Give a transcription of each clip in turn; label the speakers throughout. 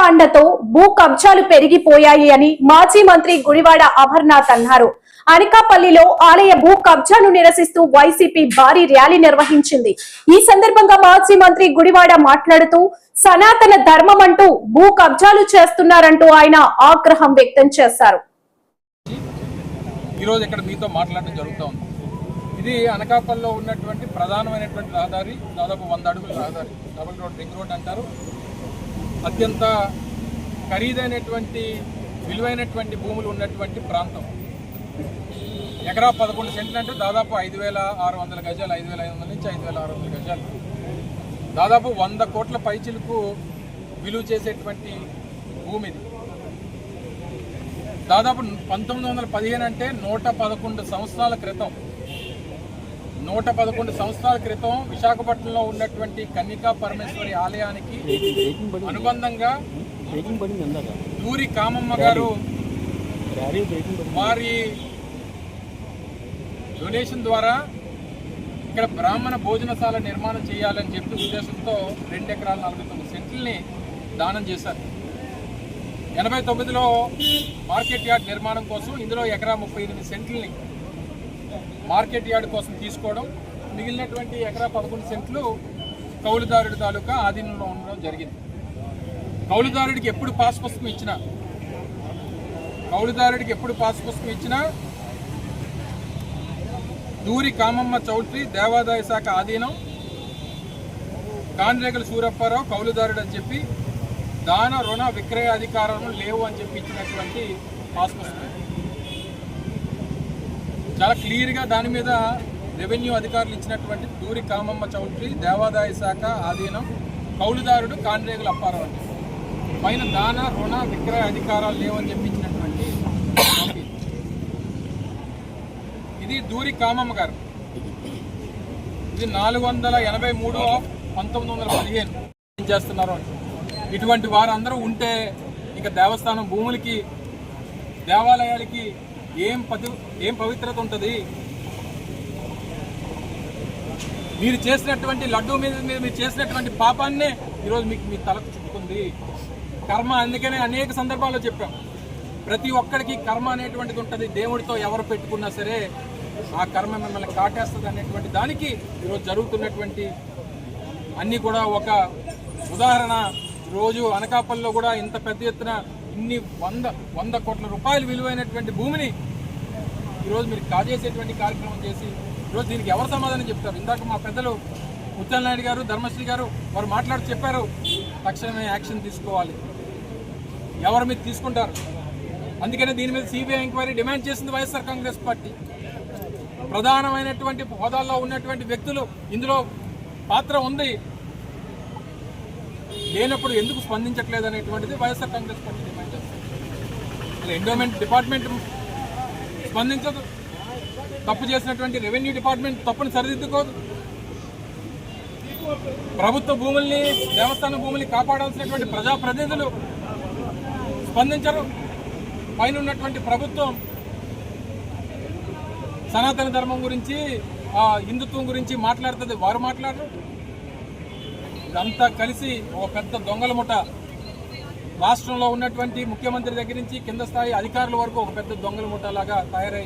Speaker 1: అండతో భూ కబ్జాలు పెరిగిపోయాయి అని మాజీ మంత్రి గుడివాడ అమర్నాథ్ అన్నారు. అనకాపల్లిలో ఆలయ భూ కబ్జాను నిరసిస్తూ వైసీపీ భారీ ర్యాలీ నిర్వహించింది. ఈ సందర్భంగా మాజీ మంత్రి గుడివాడ మాట్లాడుతూ సనాతన ధర్మం అంటూ భూ కబ్జాలు చేస్తున్నారంటూ ఆయన ఆగ్రహం వ్యక్తం చేశారు.
Speaker 2: ఈరోజు ఇక్కడ మీతో మాట్లాడడం జరుగుతోంది. ఇది అనకాపల్లిలో ఉన్నటువంటి ప్రధానమైనటువంటి రహదారి, దాదాపు 100 అడుగుల రహదారి, డబుల్ రోడ్, రింగ్ రోడ్ అంటారు. అత్యంత ఖరీదైనటువంటి విలువైనటువంటి భూములు ఉన్నటువంటి ప్రాంతం. ఎకరా 11 సెంట్లు అంటే దాదాపు 5,600 గజాలు, 5,500 నుంచి 5,600 గజాలు, దాదాపు 100 కోట్ల పైచిలకు విలువ చేసేటువంటి భూమి ఇది. దాదాపు 1915 అంటే 111 సంవత్సరాల క్రితం, 111 సంవత్సరాల క్రితం విశాఖపట్నంలో ఉన్నటువంటి కన్నికా పరమేశ్వరి ఆలయానికి అనుబంధంగా దూరి కామమ్మ గారు వారి డొనేషన్ ద్వారా ఇక్కడ బ్రాహ్మణ భోజనశాల నిర్మాణం చేయాలని చెప్పి ఉద్దేశంతో 2 ఎకరాల 49 సెంట్లని దానం చేశారు. 89లో మార్కెట్ యార్డ్ నిర్మాణం కోసం ఇందులో ఎకరా 38 సెంట్లని మార్కెట్ యార్డ్ కోసం తీసుకోవడం, మిగిలినటువంటి ఎకరా 11 సెంట్లు కౌలుదారుడి తాలూకా ఆధీనంలో ఉండడం జరిగింది. కౌలుదారుడికి ఎప్పుడు పాస్ పుస్తకం ఇచ్చినా దూరి కామమ్మ చౌట్రీ దేవాదాయ శాఖ ఆధీనం, కాన్రేగల సూరప్పారావు కౌలుదారుడు అని చెప్పి దాన రుణ విక్రయ అధికారాలు లేవు అని చెప్పి ఇచ్చినటువంటి పాస్ పుస్తకం. చాలా క్లియర్గా దాని మీద రెవెన్యూ అధికారులు ఇచ్చినటువంటి దూరి కామమ్మ చౌట్రీ దేవాదాయ శాఖ ఆధీనం, కౌలుదారుడు కాన్రేగల అప్పారావు అంటే పైన దాన రుణ విక్రయ అధికారాలు లేవని చెప్పించినటువంటి ఇది దూరి కామమ్మ గారు. ఇది 483/1915 చేస్తున్నారు. ఇటువంటి వారందరూ ఉంటే ఇక దేవస్థానం భూములకి, దేవాలయాలకి ఏం పవిత్రత ఉంటుంది? మీరు చేసినటువంటి లడ్డూ మీద మీరు చేసినటువంటి పాపాన్నే ఈరోజు మీకు మీ తలకు చుట్టుకుంది కర్మ. అందుకనే అనేక సందర్భాల్లో చెప్పాం, ప్రతి ఒక్కడికి కర్మ అనేటువంటిది ఉంటుంది. దేవుడితో ఎవరు పెట్టుకున్నా సరే ఆ కర్మ మిమ్మల్ని కాటేస్తుంది అనేటువంటి దానికి ఈరోజు జరుగుతున్నటువంటి అన్నీ కూడా ఒక ఉదాహరణ. రోజు అనకాపల్లిలో కూడా ఇంత పెద్ద ఎత్తున ఇన్ని 100 కోట్ల రూపాయలు విలువైనటువంటి భూమిని ఈరోజు మీరు కాజేసేటువంటి కార్యక్రమం చేసి ఈరోజు దీనికి ఎవరు సమాధానం చెప్తారు? ఇందాక మా పెద్దలు ముత్యాలనాయుడు గారు, ధర్మశ్రీ గారు వారు మాట్లాడి చెప్పారు, తక్షణమే యాక్షన్ తీసుకోవాలి. ఎవరు మీరు తీసుకుంటారు? అందుకనే దీని మీద సిబిఐ ఎంక్వైరీ డిమాండ్ చేసింది వైఎస్ఆర్ కాంగ్రెస్ పార్టీ. ప్రధానమైనటువంటి హోదాల్లో ఉన్నటువంటి వ్యక్తులు ఇందులో పాత్ర ఉంది, లేనప్పుడు ఎందుకు స్పందించట్లేదు అనేటువంటిది వైఎస్ఆర్ కాంగ్రెస్ పార్టీ డిమాండ్ చేస్తుంది. ఎండోమెంట్ డిపార్ట్మెంట్ స్పందించదు, తప్పు చేసినటువంటి రెవెన్యూ డిపార్ట్మెంట్ తప్పుని సరిదిద్దుకోదు, ప్రభుత్వ భూముల్ని, దేవస్థాన భూముల్ని కాపాడాల్సినటువంటి ప్రజాప్రతినిధులు స్పందించరు. పైన ఉన్నటువంటి ప్రభుత్వం సనాతన ధర్మం గురించి, హిందుత్వం గురించి మాట్లాడుతుంది, వారు మాట్లాడరు. ఇదంతా కలిసి ఒక పెద్ద దొంగల ముఠ. రాష్ట్రంలో ఉన్నటువంటి ముఖ్యమంత్రి దగ్గర నుంచి కింద స్థాయి అధికారుల వరకు ఒక పెద్ద దొంగల ముఠ లాగా తయారై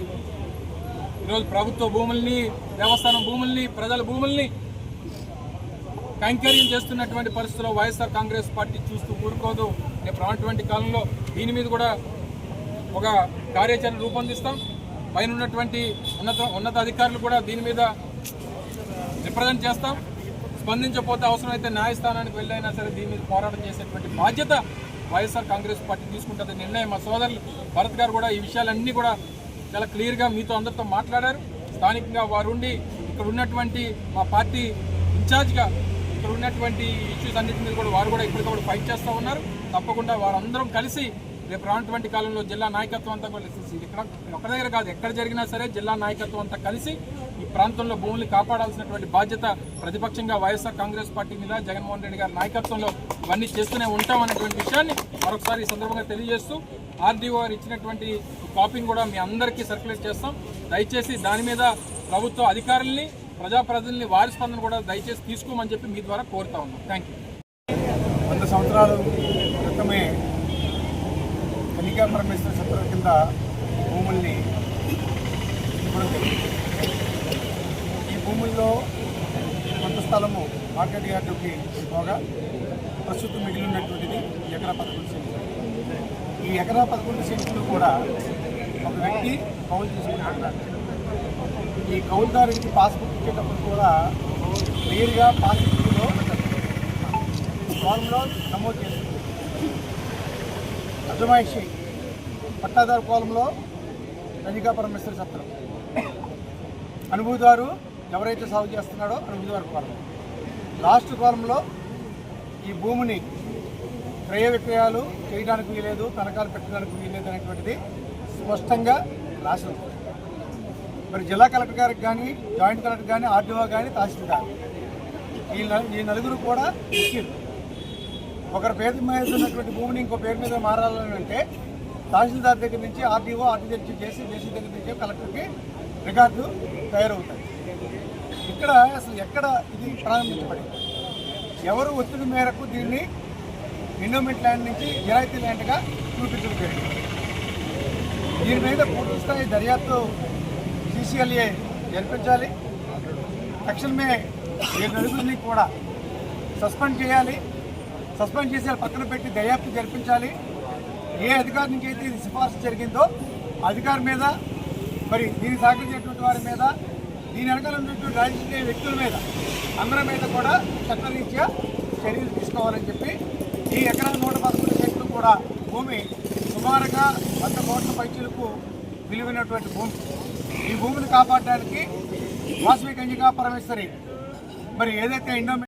Speaker 2: ఈరోజు ప్రభుత్వ భూముల్ని, దేవస్థానం భూముల్ని, ప్రజల భూముల్ని కైంకర్యం చేస్తున్నటువంటి పరిస్థితుల్లో వైఎస్ఆర్ కాంగ్రెస్ పార్టీ చూస్తూ కూరుకోదు. రేపు రానటువంటి కాలంలో దీని మీద కూడా ఒక కార్యాచరణ రూపొందిస్తాం. పైన ఉన్నటువంటి ఉన్నత అధికారులు కూడా దీని మీద రిప్రజెంట్ చేస్తాం. స్పందించకపోతే అవసరమైతే న్యాయస్థానానికి వెళ్ళైనా సరే దీని మీద పోరాటం చేసేటువంటి బాధ్యత వైఎస్ఆర్ కాంగ్రెస్ పార్టీ తీసుకుంటుంది. నిర్ణయం మా సోదరులు భరత్ గారు కూడా ఈ విషయాలన్నీ కూడా చాలా క్లియర్గా మీతో అందరితో మాట్లాడారు. స్థానికంగా వారుండి ఇక్కడ ఉన్నటువంటి మా పార్టీ ఇన్ఛార్జ్గా ఇక్కడ ఉన్నటువంటి ఇష్యూస్ అన్నింటి మీద కూడా వారు కూడా ఇప్పటికప్పుడు ఫైట్ చేస్తూ ఉన్నారు. తప్పకుండా వారందరం కలిసి రేపు రానటువంటి కాలంలో జిల్లా నాయకత్వం అంతా కూడా ఇక్కడ ఒక్క దగ్గర కాదు, ఎక్కడ జరిగినా సరే జిల్లా నాయకత్వం అంతా కలిసి ఈ ప్రాంతంలో భూముల్ని కాపాడాల్సినటువంటి బాధ్యత ప్రతిపక్షంగా వైఎస్ఆర్ కాంగ్రెస్ పార్టీ మీద జగన్మోహన్ రెడ్డి గారి నాయకత్వంలో ఇవన్నీ చేస్తూనే ఉంటామనేటువంటి విషయాన్ని మరొకసారి ఈ సందర్భంగా తెలియజేస్తూ ఆర్డీఓ గారు ఇచ్చినటువంటి కాపీని కూడా మీ అందరికీ సర్క్యులేట్ చేస్తాం. దయచేసి దాని మీద ప్రభుత్వ అధికారుల్ని, ప్రజాప్రతినిధుల్ని వారి స్పందన కూడా దయచేసి తీసుకోమని చెప్పి మీ ద్వారా కోరుతా ఉన్నాం. Thank you.
Speaker 3: 100 సంవత్సరాలు క్రితమే కనికా పరమేశ్వర సత్రం కింద భూముల్ని ఇవ్వడం జరిగింది. ఈ భూముల్లో కొంత స్థలము మార్కెట్ యార్డుకి పోగా ప్రస్తుతం మిగిలి ఉన్నటువంటిది ఎకరా 11 సెంట్లు. ఈ ఎకరా 11 సెంట్లు కూడా ఒక వ్యక్తి కౌలు తీసుకుంటున్నారు. ఈ కౌలుదారునికి పాస్బుక్ ఇచ్చేటప్పుడు కూడా క్లియర్గా పాస్బుక్లో ఫారంలో నమోదు చేస్తుంది. అజమాయిషి పట్టాదారు కోలంలో కనికా పరమేశ్వర సత్రం, అనుభూదారు ఎవరైతే సాగు చేస్తున్నాడో అనుభూదారు కోలం. లాస్ట్ కోలంలో ఈ భూమిని క్రయ విక్రయాలు చేయడానికి వీలేదు, తనఖాలు పెట్టడానికి వీలేదు అనేటువంటిది స్పష్టంగా రాసింది. మరి జిల్లా కలెక్టర్ గారికి కానీ, జాయింట్ కలెక్టర్ కానీ, ఆర్డీఓ కానీ, తహసీల్దార్ ఈ నలుగురు కూడా ఇచ్చారు. ఒకరి పేరు మీద ఉన్నటువంటి భూమిని ఇంకో పేరు మీద మారాలని అంటే తహసీల్దార్ దగ్గర నుంచి ఆర్డీఓ, ఆర్డీఓ జేసీ దగ్గర నుంచి కలెక్టర్కి రికార్డు తయారవుతాయి. ఇక్కడ అసలు ఎక్కడ ఇది ప్రారంభించబడింది, ఎవరు ఒత్తిడి మేరకు దీన్ని ఎండోమెంట్ ల్యాండ్ నుంచి గిరాయితీ ల్యాండ్గా చూపించడం జరిగింది. దీని మీద పూర్తి స్థాయి దర్యాప్తు CCLA జరిపించాలి. తక్షణమే 7 నలుగురిని కూడా సస్పెండ్ చేయాలి. సస్పెండ్ చేసి పక్కన పెట్టి దర్యాప్తు జరిపించాలి. ఏ అధికారి నుంచి అయితే ఇది సిఫార్సు జరిగిందో అధికారి మీద, మరి దీన్ని సహకరించేటువంటి వారి మీద, దీని వెనకాల ఉన్నటువంటి రాజకీయ వ్యక్తుల మీద, అందరి మీద కూడా చట్టరీత్యా చర్యలు తీసుకోవాలని చెప్పి ఈ ఎకరా 111 సెంట్లు కూడా భూమి సుమారుగా 100 కోట్ల పైచీలకు విలువైనటువంటి భూమి. ఈ భూమిని కాపాడడానికి వాసవి కన్యకా పరమేశ్వరి మరి ఏదైతే ఎండోమెంట్